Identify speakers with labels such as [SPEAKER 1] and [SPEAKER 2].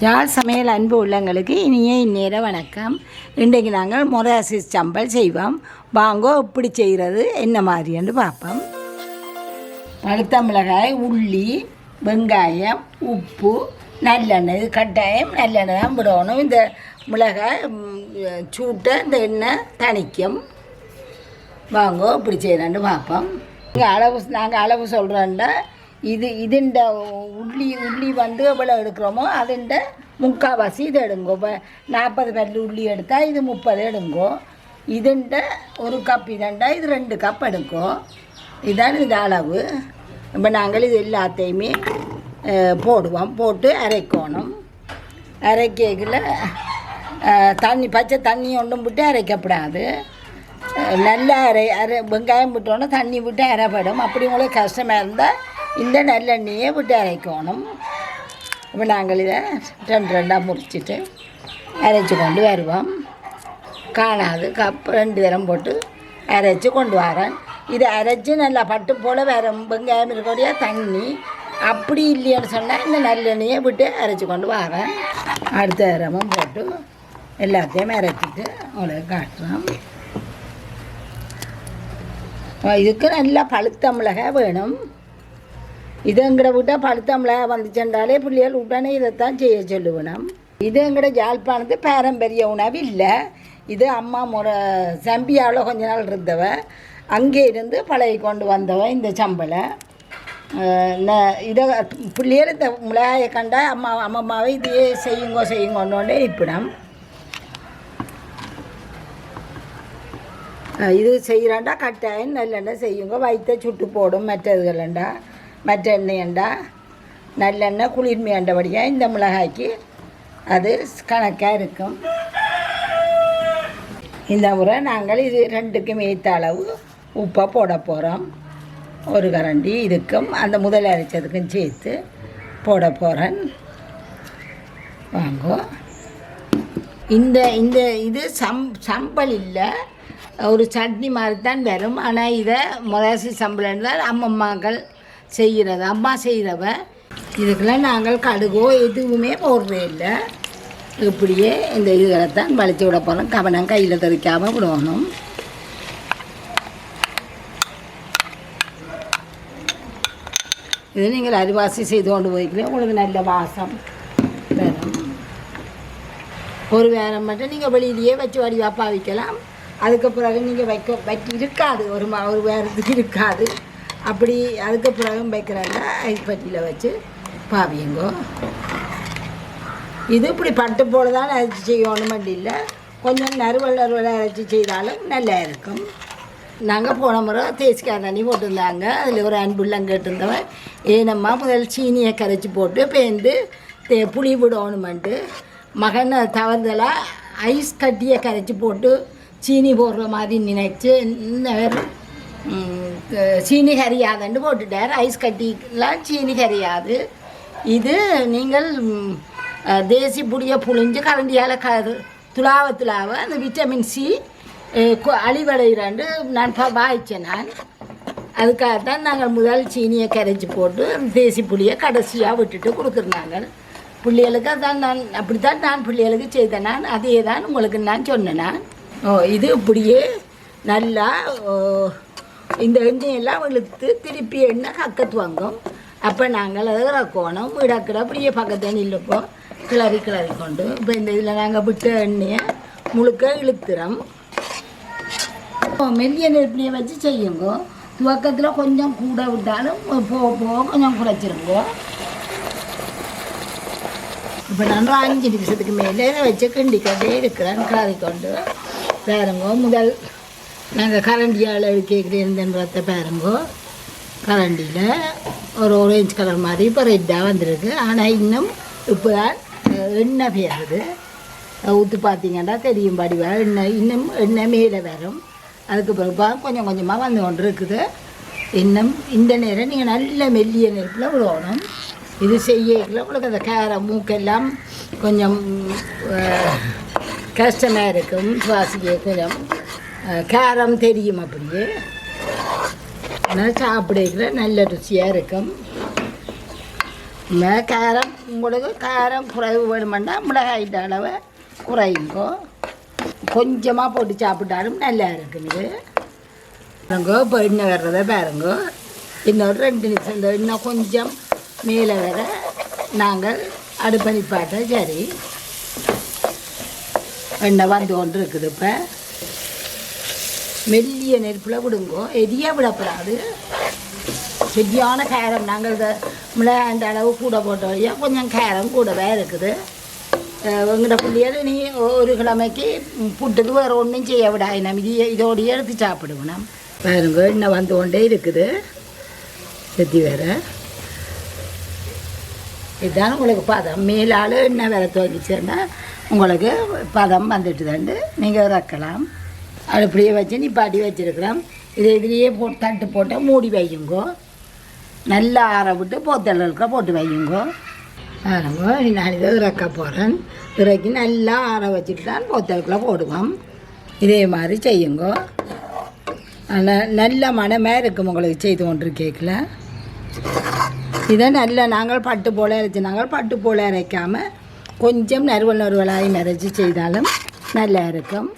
[SPEAKER 1] யாழ் சமையல் அன்பு உள்ளங்களுக்கு இனிய இந்நேர வணக்கம். இன்றைக்கு நாங்கள் மொராசிஸ் சம்பல் செய்வோம். வாங்கோ எப்படி செய்கிறது என்ன மாதிரின்னு பார்ப்போம். பழுத்த மிளகாய், உள்ளி, வெங்காயம், உப்பு, நல்லெண்ணெய். இது கட்டாயம் நல்லெண்ணெய் தான் விடணும். இந்த மிளகாய் சூட்டை இந்த எண்ணெய் தணிக்கும். வாங்கோ இப்படி செய்கிறேன்னு பார்ப்போம். நாங்கள் அளவு சொல்கிறோன்னா இதுண்ட உள்ளி வந்து எவ்வளோ எடுக்கிறோமோ அதுண்ட முக்கால்வாசி இது எடுங்கோ. இப்போ 40 பல்லு உள்ளி எடுத்தால் இது 30 எடுங்கோ. இதுண்ட ஒரு கப் இதண்டா இது 2 கப் எடுங்கோ. இதான் இது அளவு. இப்போ நாங்கள் இது எல்லாத்தையுமே போடுவோம். போட்டு அரைக்கணும். அரைக்கல தண்ணி பச்சை தண்ணி ஒன்றும் விட்டு அரைக்கப்படாது. நல்லா வெங்காயம் விட்டோன்னா தண்ணி விட்டு அரைப்படும். அப்படி உங்களுக்கு கஷ்டமாக இருந்தால் இந்த நல்லெண்ணெயை விட்டு அரைக்கணும். இப்போ நாங்கள் இதை 2 முறிச்சிட்டு அரைச்சி கொண்டு வருவோம். காணாது கப் 2 தரம் போட்டு அரைச்சி கொண்டு வரேன். இதை அரைச்சி நல்லா பட்டு போல் வேறு வெங்காயம் இருக்கக்கூடிய தண்ணி அப்படி இல்லைன்னு சொன்னால் இந்த நல்லெண்ணெயை விட்டு அரைச்சி கொண்டு வரேன். அடுத்த தரமும் போட்டு எல்லாத்தையும் அரைச்சிட்டு உங்களுக்கு காட்டுறோம். இதுக்கு நல்லா பழுத்த மிளகாய் வேணும். இது எங்கட விட்டால் பழுத்த மிளகாய் வந்துச்சுன்றாலே பிள்ளைகள் உடனே இதைத்தான் செய்ய சொல்லுவேணும். இது எங்கட யாழ்ப்பாணத்து பாரம்பரிய உணவு இல்லை. இது அம்மா சம்பியாவில் கொஞ்ச நாள் இருந்தவ, அங்கே இருந்து பழகி கொண்டு வந்தவ இந்த சம்பளை. இதை பிள்ளைகள் இந்த மிளகாயை கண்டா அம்மாவை இதையே செய்யுங்கொண்டே இருப்பிடும். இது செய்கிறாண்டா கட்டாயம் நல்லெண்ணெய் செய்யுங்க. வயிற்ற சுட்டு போடும். மற்றதுகளண்டா மற்ற எண்ணெயண்டா நல்லெண்ணெய் குளிர்மையாண்டபடியாக இந்த மிளகாய்க்கு அது கணக்காக இருக்கும். இந்த முறை நாங்கள் இது 2க்கும் ஏற்ற அளவு உப்பை போட போகிறோம். ஒரு கரண்டி இதுக்கும் அந்த முதல் அரைச்சதுக்கும் சேர்த்து போட போகிறேன். வாங்கோ. இந்த இந்த இது சம்பல் இல்லை, ஒரு சட்னி மாதிரி தான் வரும். ஆனால் இதை மொராசிஸ் சம்பளம் தான் அம்மம்மாக்கள் செய்கிறது. அம்மா செய்கிறவ. இதுக்கெல்லாம் நாங்கள் கடுகோ எதுவுமே போடுறே இல்லை. இப்படியே இந்த இதுகளை தான் வலிச்சு விட போகிறோம். கவனம் கையில் தெறிக்காமல் விடணும். இது நீங்கள் அரிவாசி செய்து கொண்டு போய்க்கிறேன். உங்களுக்கு நல்ல வாசம் வரும். ஒரு வேரம் மட்டும் நீங்கள் வெளியிலேயே வச்சு வடிவாக பாவிக்கலாம். அதுக்கு பிறகு நீங்கள் வைக்க இருக்காது. ஒரு வேரத்துக்கு இருக்காது. அப்படி அதுக்கு பிறகு வைக்கிறாங்க ஐஸ்பட்டியில் வச்சு பாவியுங்கோ. இது இப்படி பட்டு போல தான் அரைச்சி செய்யணும் இல்லை. கொஞ்சம் நறுவல் அரைச்சி செய்தாலும் நல்லா இருக்கும். நாங்கள் போன முறை தேசிக்காய் தண்ணி போட்டிருந்தாங்க. அதில் ஒரு அன்புள்ளம் கேட்டிருந்தவன் ஏனம்மா முதல் சீனியை கரைச்சி போட்டு பேந்து புளி விடணுமென்ட்டு மகனை தவறுதலாக ஐஸ் கட்டியை கரைச்சி போட்டு சீனி போடுற மாதிரி நினைச்சு சீனி கரியாதுன்னு போட்டுட்டார். ஐஸ் கட்டிலாம் சீனி கரியாது. இது நீங்கள் தேசி புளியை புளிஞ்சு கரண்டியால் துளாவ அந்த விட்டமின் சி அழிவடைகிறாண்டு நான் வாய்ச்சேன். நான் அதுக்காகத்தான் நாங்கள் முதல் சீனியை கரைச்சி போட்டு தேசி புளியை கடைசியாக விட்டுட்டு கொடுக்குறாங்க பிள்ளைகளுக்கு. அதான் நான் அப்படித்தான் நான் பிள்ளைகளுக்கு செய்தேன். நான் அதே தான் உங்களுக்கு நான் சொன்னேன். நான் இது இப்படியே நல்லா இந்த எண்ணெயெல்லாம் இழுத்து திருப்பி எண்ணெய் கக்கத்து வாங்கும். அப்போ நாங்கள் அதை ரக்கணும். விடக்கிட அப்படியே பக்கத்து நில்லுப்போம் கிளறி கொண்டு. இப்போ இந்த இதில் நாங்கள் விட்ட எண்ணெயை முழுக்க இழுத்துறோம். மெல்லிய நெருப்பிலையை வச்சு செய்யுங்க. துவக்கத்தில் கொஞ்சம் கூட விட்டாலும் போக கொஞ்சம் குறைச்சிருங்கோ. இப்போ நான் 5 நிமிஷத்துக்கு மேலே வச்சு கிண்டிக்கொண்டே இருக்கிறேன். கிளறிக்கொண்டு பாருங்கோ. முதல் நாங்கள் கரண்டியால் கேட்குறேன்றத பாருங்கோ. கரண்டியில் ஒரு ஆரஞ்சு கலர் மாதிரி இப்போ ரெட்டாக வந்திருக்கு. ஆனால் இன்னும் இப்போ தான் எண்ணெய் பேருது. ஊற்றி பார்த்தீங்கன்னா தெரியும் படிவாக எண்ணெய் மேலே வரும். அதுக்கு பிறகு கொஞ்சம் கொஞ்சமாக வந்து கொண்டு இருக்குது. இன்னும் இந்த நேரம் நீங்கள் நல்ல மெல்லிய நெருப்பில் விடணும். இது செய்யல உங்களுக்கு அந்த காரம் மூக்கெல்லாம் கொஞ்சம் கஷ்டமாக இருக்கும். சுவாசிக்க கொஞ்சம் காரம் தெரியும். அப்படியே ஆனால் சாப்பிடுற நல்ல ருசியாக இருக்கும். காரம் உங்களுக்கு காரம் குறைவு வேணுமெண்டா மிளகாயிட்ட அளவை குறையுங்கோ. கொஞ்சமாக போட்டு சாப்பிட்டாலும் நல்லா இருக்குங்க. பாருங்கோ இப்போ எண்ணெய் வர்றதை பாருங்கோ. இன்னொரு 2 நிமிஷம் இன்னும் கொஞ்சம் மேலே வர நாங்கள் அடுப்பை நிப்பாட்ட. சரி, எண்ணெய் வந்து கொண்டு இருக்குது. இப்போ மெல்லிய நெருப்பில் விடுங்கோ, எரியா விடப்படாது. சரியான காரம், நாங்கள் இதை மிளகாண்ட அளவு கூட போட்ட வழியாக கொஞ்சம் காரம் கூடவே இருக்குது. எங்கள்கிட்ட பிள்ளைகள் நீ ஒரு கிழமைக்கு புட்டுக்கு வேறு ஒன்றும் செய்ய விடாது. நம்ம இதோடையே எடுத்து சாப்பிடுவோம். பாருங்க இன்னும் வந்து கொண்டே இருக்குது. செத்தி வேறு இதுதான் உங்களுக்கு பதம். மேலால் எண்ணெய் வேறு துவங்கிச்சேன்னா உங்களுக்கு பதம் வந்துட்டுதாண்டு நீங்கள் இறக்கலாம். அடுப்படியே வச்சு நிப்பாட்டி வச்சுருக்கிறோம். இதுலேயே போட்டு தட்டு போட்டால் மூடி வையுங்கோ. நல்லா ஆற விட்டு போத்தலுக்க போட்டு வையுங்கோ. பாருங்கோ நான் இதை இறக்க போகிறேன். இறக்கி நல்லா ஆற வச்சுட்டு தான் போத்தலுக்குள்ள போடுவோம். இதே மாதிரி செய்யுங்கோ. நல்ல மனமாக இருக்கும் உங்களுக்கு செய்து கொண்டு கேட்கல. இதை நல்லா நாங்கள் பட்டு போல் அரைச்சி, நாங்கள் பட்டு போல் அரைக்காமல் கொஞ்சம் நறுவலாகி நரைச்சி செய்தாலும் நல்லா இருக்கும்.